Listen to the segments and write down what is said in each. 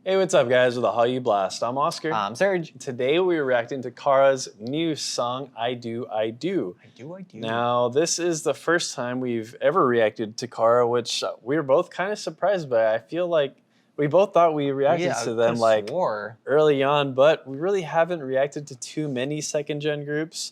Hey, what's up, guys? With the Hallyu Blast, I'm Oscar. I'm Serg. Today we're reacting to Kara's new song, I Do, I Do. I do. Now, this is the first time we've ever reacted to Kara, which we were both kind of surprised by. I feel like we both thought we reacted to them like early on, but we really haven't reacted to too many second-gen groups,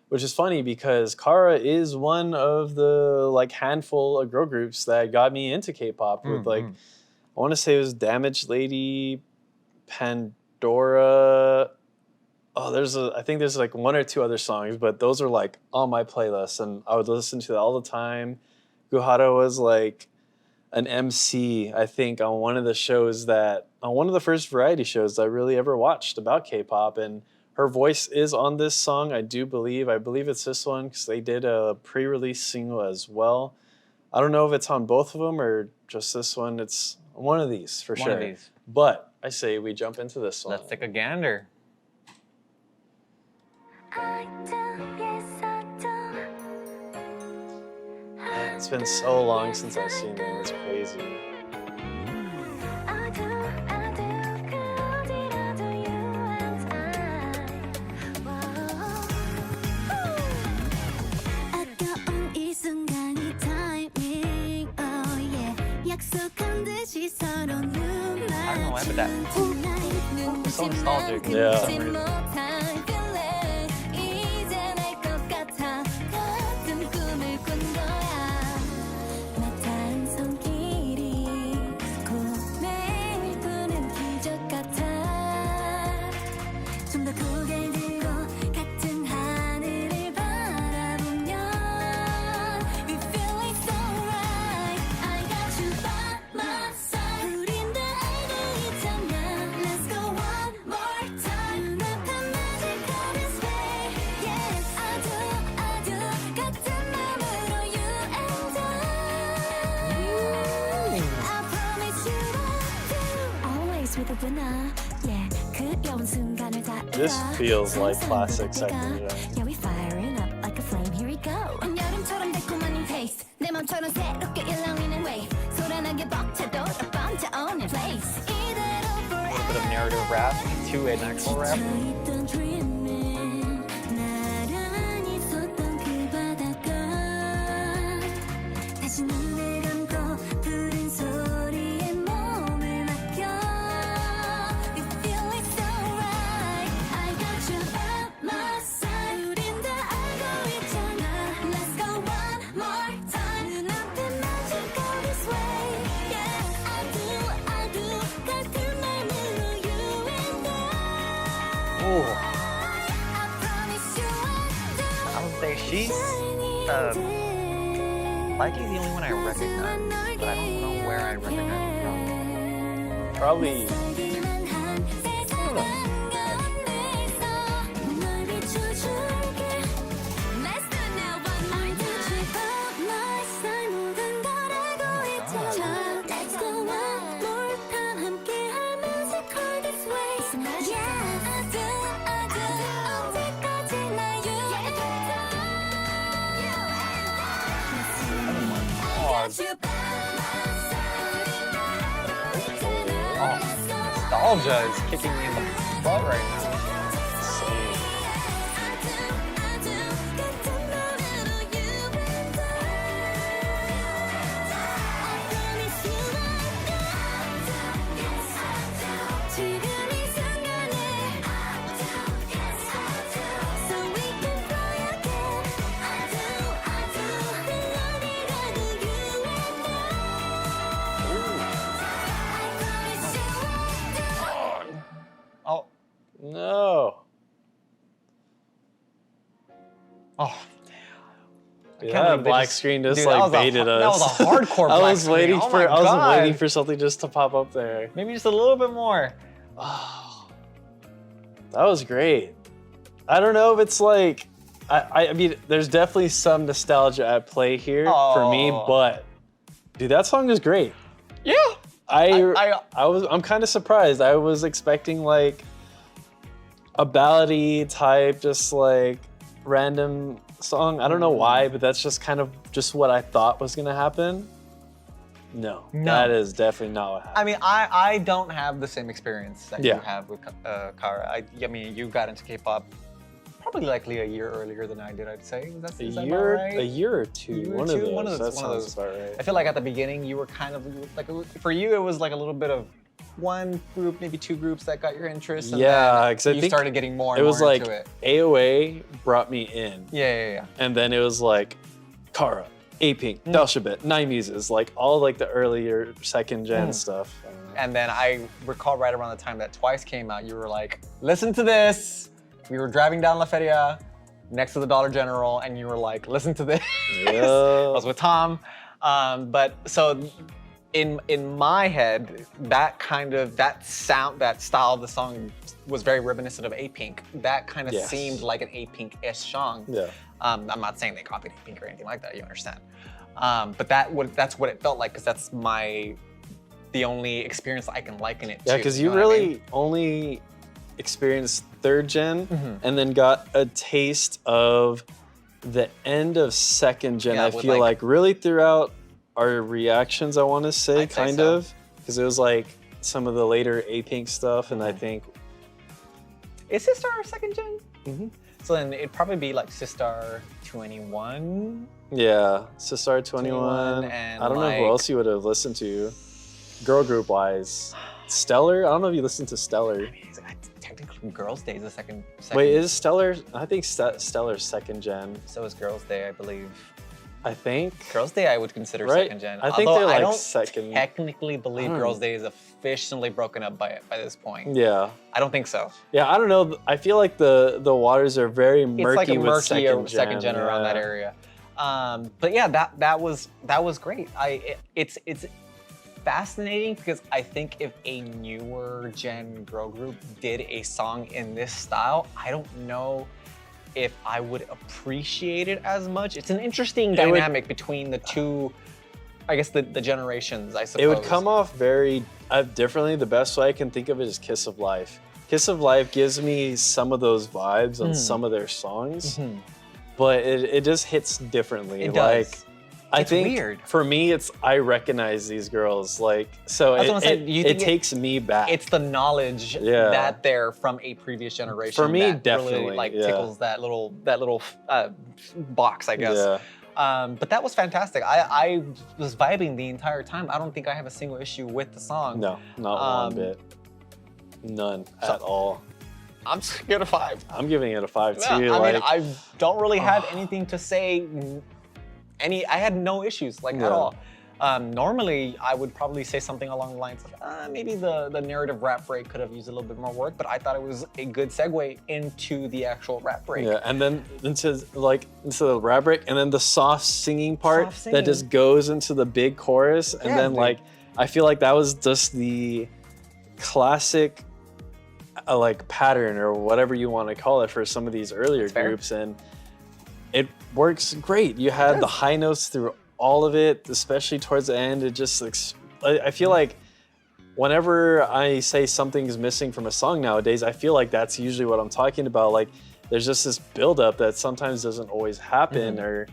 which is funny because Kara is one of the like handful of girl groups that got me into K-pop with like, I want to say it was Damaged Lady, Pandora. Oh, I think there's like one or two other songs, but those are like on my playlist, and I would listen to that all the time. Guhara was like an MC, I think, on one of the first variety shows I really ever watched about K-pop, and her voice is on this song, I believe it's this one, because they did a pre-release single as well. I don't know if it's on both of them or just this one. It's one of these for sure. One of these. But I say we jump into this one. Let's take a gander. Man, it's been so long since I've seen them. It's crazy. I don't know why, but that is so nostalgic. Yeah. For some reason. This feels like classic second gen. Yeah, we firing up like a flame. Here we go. A little bit of narrative rap to an actual rap. I would say she's likely the only one I recognize, but I don't know where I recognize her from. Probably. I don't know. Oh, nostalgia is kicking me in the butt right now. Oh. No. Oh. Yeah, black screen just Dude, like baited us. That was a hardcore black I was waiting screen. for Oh my God. waiting for something just to pop up there. Maybe just a little bit more. Oh, that was great. I don't know if it's like I mean, there's definitely some nostalgia at play here for me, but dude, that song is great. Yeah. I'm kind of surprised. I was expecting like a ballady type, just like random song. I don't know why, but that's just kind of just what I thought was gonna happen. No, No. that is definitely not what happened. I mean, I don't have the same experience that Yeah. you have with Kara. I mean, you got into K-pop probably likely a year earlier than I did, I'd say. Is that about right? A year or two. A year or One two? of those. One of those- That one of sounds those. about right. I feel like at the beginning you were kind of like, for you it was like a little bit of one group, maybe two groups that got your interest. And Yeah, then 'cause I you think started getting more and It was more like into it. AOA brought me in, Yeah. and then it was like Kara, A-Pink, Dalshabet, Nine Muses, like all like the earlier second gen stuff. And then I recall right around the time that Twice came out, you were like, listen to this. We were driving down La Feria next to the Dollar General, and you were like, listen to this. I was with Tom. But so in my head, that sound, that style of the song was very reminiscent of A-Pink. That kind of seemed like an A-Pink-ish song. Yeah. I'm not saying they copied A-Pink or anything like that, you understand. But that's what it felt like, because that's the only experience I can liken it to. Yeah, because you know what I really mean? only experienced third gen and then got a taste of the end of second gen. Yeah, I with, feel like- like really throughout our reactions, I want to say, I'd say kind so. of, because it was like some of the later A-Pink stuff, and I think Is Sistar second gen? Mhm. So then it'd probably be like Sistar 21. yeah, Sistar 21. and I don't know like- who else you would have listened to, girl group wise. Stellar. I don't know if you listened to Stellar. I mean, technically Girls' Day is the second. Wait, is Stellar? I think Stellar's second gen. So is Girls' Day, I believe. I think. Girls' Day I would consider Right? second gen. I think Although they're like I don't second. technically believe I don't Girls' know. Day is officially broken up by this point. Yeah. I don't think so. Yeah, I don't know. I feel like the waters are very murky It's like a with murky second gen, around that yeah. area. But yeah, that was great. It's fascinating because I think if a newer gen girl group did a song in this style, I don't know if I would appreciate it as much. It's an interesting It would- dynamic between the two, I guess the generations, I suppose. It would come off very differently. The best way I can think of it is Kiss of Life. Kiss of Life gives me some of those vibes on some of their songs, but it just hits differently. It like, does. I It's think weird. for me, I recognize these girls. Like, so That's what I'm saying. You it think takes me back. It's the knowledge Yeah. that they're from a previous generation. For me, that definitely, really, like yeah. tickles that little box, I guess. Yeah. But that was fantastic. I was vibing the entire time. I don't think I have a single issue with the song. No, not one Um, bit. None so- at all. I'm just gonna 5. I'm giving it a 5 Yeah, too. I like, mean, I don't really have anything to say. I had no issues at Yeah. all. Normally, I would probably say something along the lines of maybe the narrative rap break could have used a little bit more work, but I thought it was a good segue into the actual rap break. yeah, and then into the rap break, and then the soft singing part Soft singing. that just goes into the big chorus, and Yeah, then dude. like I feel like that was just the classic like pattern or whatever you want to call it for some of these earlier That's fair. groups, and it works great. You had the does. high notes through all of it, especially towards the end. It just I feel like whenever I say something's missing from a song nowadays, I feel like that's usually what I'm talking about. Like there's just this buildup that sometimes doesn't always happen, or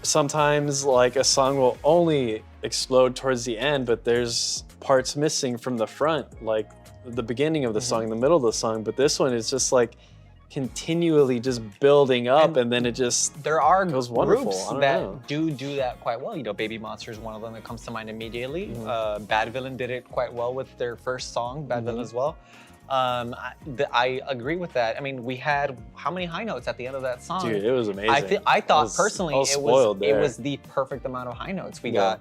sometimes like a song will only explode towards the end, but there's parts missing from the front, like the beginning of the song, the middle of the song. But this one is just like continually just building up, and then it just There are was wonderful. groups I don't that know. do that quite well. You know, Baby Monster is one of them that comes to mind immediately. Mm-hmm. Bad Villain did it quite well with their first song, Bad Villain Mm-hmm. as well. I agree with that. I mean, we had how many high notes at the end of that song? dude, it was amazing. I thought I was personally spoiled it there. was the perfect amount of high notes. We Yeah.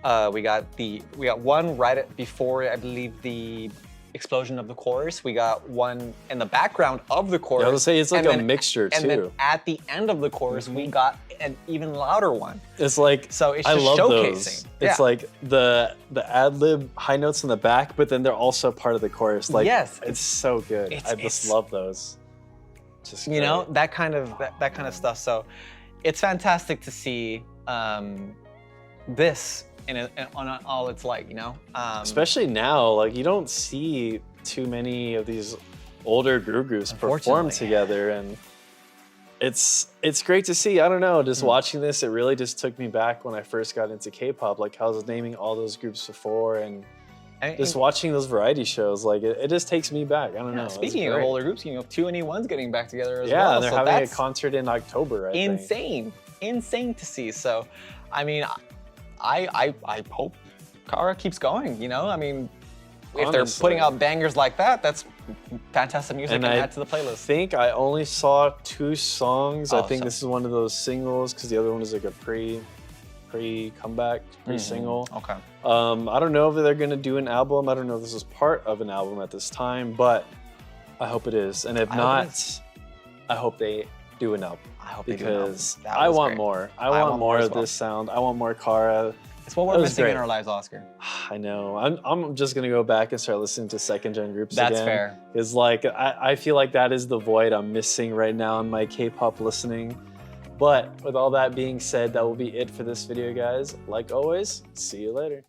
got one right before, I believe, the explosion of the chorus. We got one in the background of the chorus. I was gonna say, it's like and a then- mixture, And then too. Mm-hmm. at the end of the chorus, we got an even louder one. It's like So it's I just love showcasing. those. Yeah. It's like the ad lib high notes in the back, but then they're also part of the chorus. Like Yes, it's so good. it's- I just it's- lose those. Just You know, great. that kind of stuff. So it's fantastic to see this on all its light. You know, Especially now, like you don't see too many of these older group groups perform Unfortunately. together, and it's great to see. I don't know, just watching this, it really just took me back when I first got into K-pop. Like I was naming all those groups before, and just watching those variety shows, like it just takes me back. I don't know. Speaking of older groups, you know, 2NE1's getting back together as well. Yeah, they're having a concert in October. I think. Insane to see. So, I mean, I hope Kara keeps going. You know, I mean, if they're putting out bangers like that, that's fantastic music and add to the playlist. I think I only saw 2 songs. I think this is one of those singles because the other one is like a pre-comeback, pre-single. Okay. I don't know if they're gonna do an album. I don't know if this is part of an album at this time, but I hope it is. And if not, I hope they do an album. I hope they do because I want more. I want more of this sound. I want more Kara. It's what we're missing in our lives, Oscar. I know. I'm just gonna go back and start listening to second-gen groups again. That's fair. Because like I feel like that is the void I'm missing right now in my K-pop listening. But with all that being said, that will be it for this video, guys. Like always, see you later.